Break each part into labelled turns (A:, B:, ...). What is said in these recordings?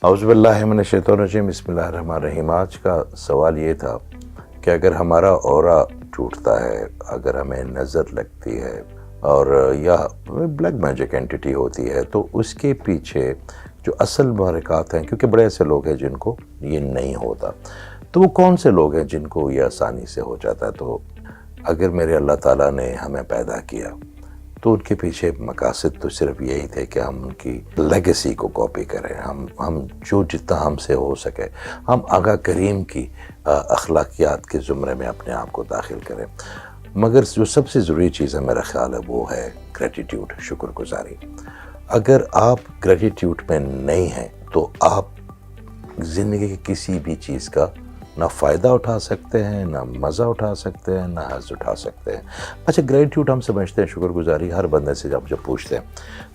A: اعوذ باللہ من الشیطان الرجیم، بسم اللہ الرحمن الرحیم۔ آج کا سوال یہ تھا کہ اگر ہمارا اورا ٹوٹتا ہے، اگر ہمیں نظر لگتی ہے اور یا بلیک میجک اینٹیٹی ہوتی ہے، تو اس کے پیچھے جو اصل محرکات ہیں، کیونکہ بڑے ایسے لوگ ہیں جن کو یہ نہیں ہوتا، تو وہ کون سے لوگ ہیں جن کو یہ آسانی سے ہو جاتا ہے؟ تو اگر میرے اللہ تعالیٰ نے ہمیں پیدا کیا تو ان کے پیچھے مقاصد تو صرف یہی تھے کہ ہم ان کی لیگیسی کو کاپی کریں، ہم جو جتنا ہم سے ہو سکے ہم آقا کریم کی اخلاقیات کے زمرے میں اپنے آپ کو داخل کریں۔ مگر جو سب سے ضروری چیز ہے میرا خیال ہے وہ ہے گریٹیٹیوڈ، شکر گزاری۔ اگر آپ گریٹیٹیوڈ میں نہیں ہیں تو آپ زندگی کی کسی بھی چیز کا نہ فائدہ اٹھا سکتے ہیں، نہ مزہ اٹھا سکتے ہیں، نہ حظ اٹھا سکتے ہیں۔ اچھا، گریٹیٹیوڈ ہم سمجھتے ہیں، شکر گزاری ہر بندے سے جب پوچھتے ہیں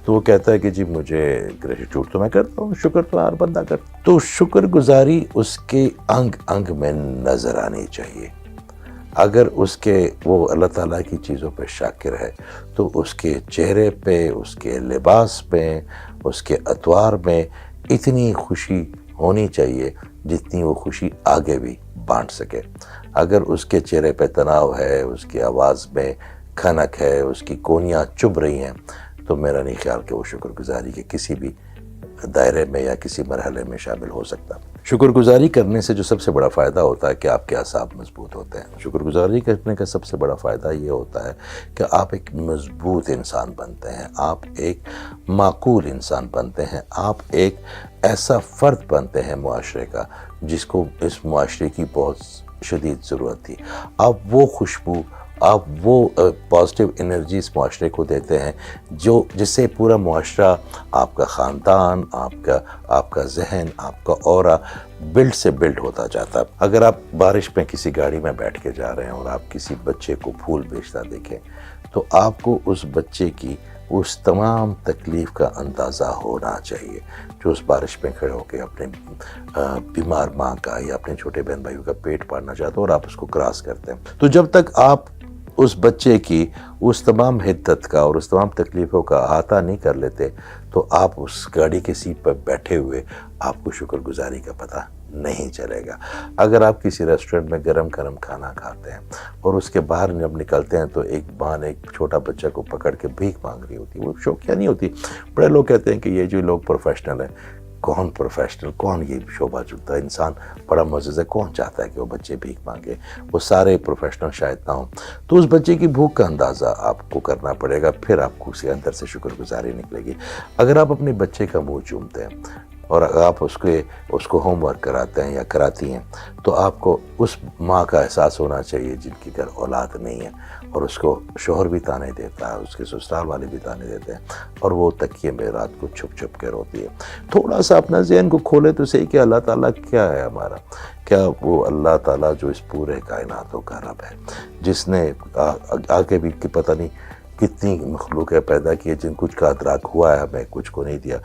A: تو وہ کہتا ہے کہ جی مجھے گریٹیٹیوڈ تو میں کرتا ہوں، شکر تو ہر بندہ کرتا ہے۔ تو شکر گزاری اس کے انگ انگ میں نظر آنی چاہیے۔ اگر اس کے وہ اللہ تعالیٰ کی چیزوں پہ شاکر ہے تو اس کے چہرے پہ، اس کے لباس میں، اس کے اطوار میں اتنی خوشی ہونی چاہیے جتنی وہ خوشی آگے بھی بانٹ سکے۔ اگر اس کے چہرے پہ تناؤ ہے، اس کی آواز میں کھنک ہے، اس کی کونیاں چبھ رہی ہیں، تو میرا نہیں خیال کہ وہ شکر گزاری کے کسی بھی دائرے میں یا کسی مرحلے میں شامل ہو سکتا۔ شکر گزاری کرنے سے جو سب سے بڑا فائدہ ہوتا ہے کہ آپ کے اعصاب مضبوط ہوتے ہیں۔ شکر گزاری کرنے کا سب سے بڑا فائدہ یہ ہوتا ہے کہ آپ ایک مضبوط انسان بنتے ہیں، آپ ایک معقول انسان بنتے ہیں، آپ ایک ایسا فرد بنتے ہیں معاشرے کا جس کو اس معاشرے کی بہت شدید ضرورت تھی۔ آپ وہ خوشبو، آپ وہ پازیٹیو انرجی اس معاشرے کو دیتے ہیں جس سے پورا معاشرہ، آپ کا خاندان، آپ کا ذہن، آپ کا اورا بلڈ سے بلڈ ہوتا جاتا۔ اگر آپ بارش میں کسی گاڑی میں بیٹھ کے جا رہے ہیں اور آپ کسی بچے کو پھول بیچتا دیکھیں تو آپ کو اس بچے کی اس تمام تکلیف کا اندازہ ہونا چاہیے جو اس بارش میں کھڑے ہو کے اپنے بیمار ماں کا یا اپنے چھوٹے بہن بھائیوں کا پیٹ پالنا چاہتا ہے اور آپ اس کو کراس کرتے ہیں۔ تو جب تک آپ اس بچے کی اس تمام حدت کا اور اس تمام تکلیفوں کا احاطہ نہیں کر لیتے تو آپ اس گاڑی کے سیٹ پر بیٹھے ہوئے آپ کو شکر گزاری کا پتہ نہیں چلے گا۔ اگر آپ کسی ریسٹورنٹ میں گرم گرم کھانا کھاتے ہیں اور اس کے باہر جب نکلتے ہیں تو ایک ماں نے ایک چھوٹا بچہ کو پکڑ کے بھیک مانگ رہی ہوتی ہے، وہ شوقیہ نہیں ہوتی۔ بڑے لوگ کہتے ہیں کہ یہ جو لوگ پروفیشنل ہیں، کون پروفیشنل، کون یہ شعبہ چنتا ہے؟ انسان بڑا معزز ہے، کون چاہتا ہے کہ وہ بچے بھیک مانگے؟ وہ سارے پروفیشنل شاید نہ ہوں۔ تو اس بچے کی بھوک کا اندازہ آپ کو کرنا پڑے گا، پھر آپ کو اس کے اندر سے شکر گزاری نکلے گی۔ اگر آپ اپنے بچے کا منہ چومتے ہیں اور اگر آپ اس کو ہوم ورک کراتے ہیں یا کراتی ہیں تو آپ کو اس ماں کا احساس ہونا چاہیے جن کی گھر اولاد نہیں ہے اور اس کو شوہر بھی تانے دیتا ہے، اس کے سسرال والے بھی تانے دیتے ہیں اور وہ تکیے میں رات کو چھپ چھپ کے روتی ہے۔ تھوڑا سا اپنا ذہن کو کھولے تو صحیح کہ اللہ تعالیٰ کیا ہے ہمارا، کیا وہ اللہ تعالیٰ جو اس پورے کائناتوں کا رب ہے، جس نے آگے بھی پتہ نہیں کتنی مخلوق ہے پیدا کی ہے، جن کچھ کا ادراک ہوا ہے ہمیں، کچھ کو نہیں دیا،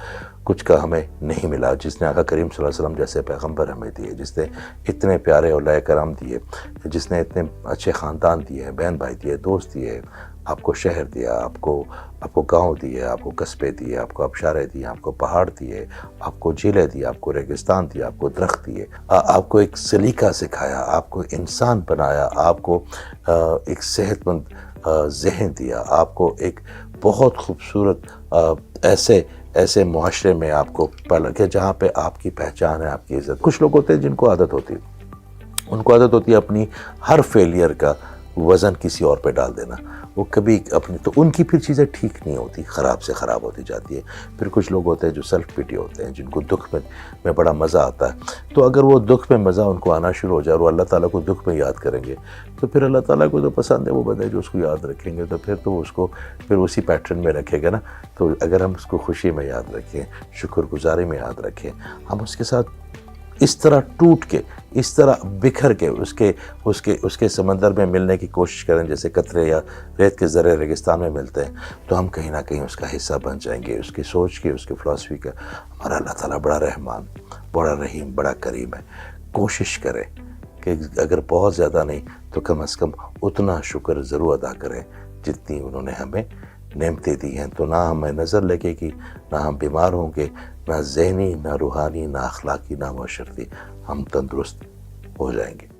A: کچھ کا ہمیں نہیں ملا، جس نے آقا کریم صلی اللہ علیہ وسلم جیسے پیغمبر ہمیں دیے، جس نے اتنے پیارے اولیاء کرام دیے، جس نے اتنے اچھے خاندان دیے، بہن بھائی دیے، دوست دیے، آپ کو شہر دیا، آپ کو گاؤں دیے، آپ کو قصبے دیے، آپ کو آبشاریں دیے، آپ کو پہاڑ دیے، آپ کو جھیلیں دی، آپ کو ریگستان دیا، آپ کو درخت دیے، آپ کو ایک سلیقہ سکھایا، آپ کو انسان بنایا، آپ کو ایک صحت مند ذہن دیا، آپ کو ایک بہت خوبصورت ایسے معاشرے میں آپ کو پالا کہ جہاں پہ آپ کی پہچان ہے، آپ کی عزت۔ کچھ لوگ ہوتے ہیں جن کو عادت ہوتی ہے، ان کو عادت ہوتی ہے اپنی ہر فیلئر کا وزن کسی اور پہ ڈال دینا، وہ کبھی اپنی، تو ان کی پھر چیزیں ٹھیک نہیں ہوتی، خراب سے خراب ہوتی جاتی ہے۔ پھر کچھ لوگ ہوتے ہیں جو سیلف پیٹی ہوتے ہیں، جن کو دکھ میں بڑا مزہ آتا ہے، تو اگر وہ دکھ میں مزہ ان کو آنا شروع ہو جائے اور وہ اللہ تعالیٰ کو دکھ میں یاد کریں گے تو پھر اللہ تعالیٰ کو تو پسند ہے وہ بندے جو اس کو یاد رکھیں گے، تو پھر تو اس کو پھر اسی پیٹرن میں رکھے گا نا۔ تو اگر ہم اس کو خوشی میں یاد رکھیں، شکر گزاری میں یاد رکھیں، ہم اس کے ساتھ اس طرح ٹوٹ کے، اس طرح بکھر کے اس کے سمندر میں ملنے کی کوشش کریں جیسے قطرے یا ریت کے ذرے ریگستان میں ملتے ہیں، تو ہم کہیں نہ کہیں اس کا حصہ بن جائیں گے، اس کی سوچ کے، اس کی فلسفی کا۔ ہمارا اللہ تعالیٰ بڑا رحمان، بڑا رحیم، بڑا کریم ہے۔ کوشش کریں کہ اگر بہت زیادہ نہیں تو کم از کم اتنا شکر ضرور ادا کریں جتنی انہوں نے ہمیں نعمتیں دی ہیں، تو نہ ہمیں نظر لگے گی، نہ ہم بیمار ہوں گے، نہ ذہنی، نہ روحانی، نہ اخلاقی، نہ معاشرتی، ہم تندرست ہو جائیں گے۔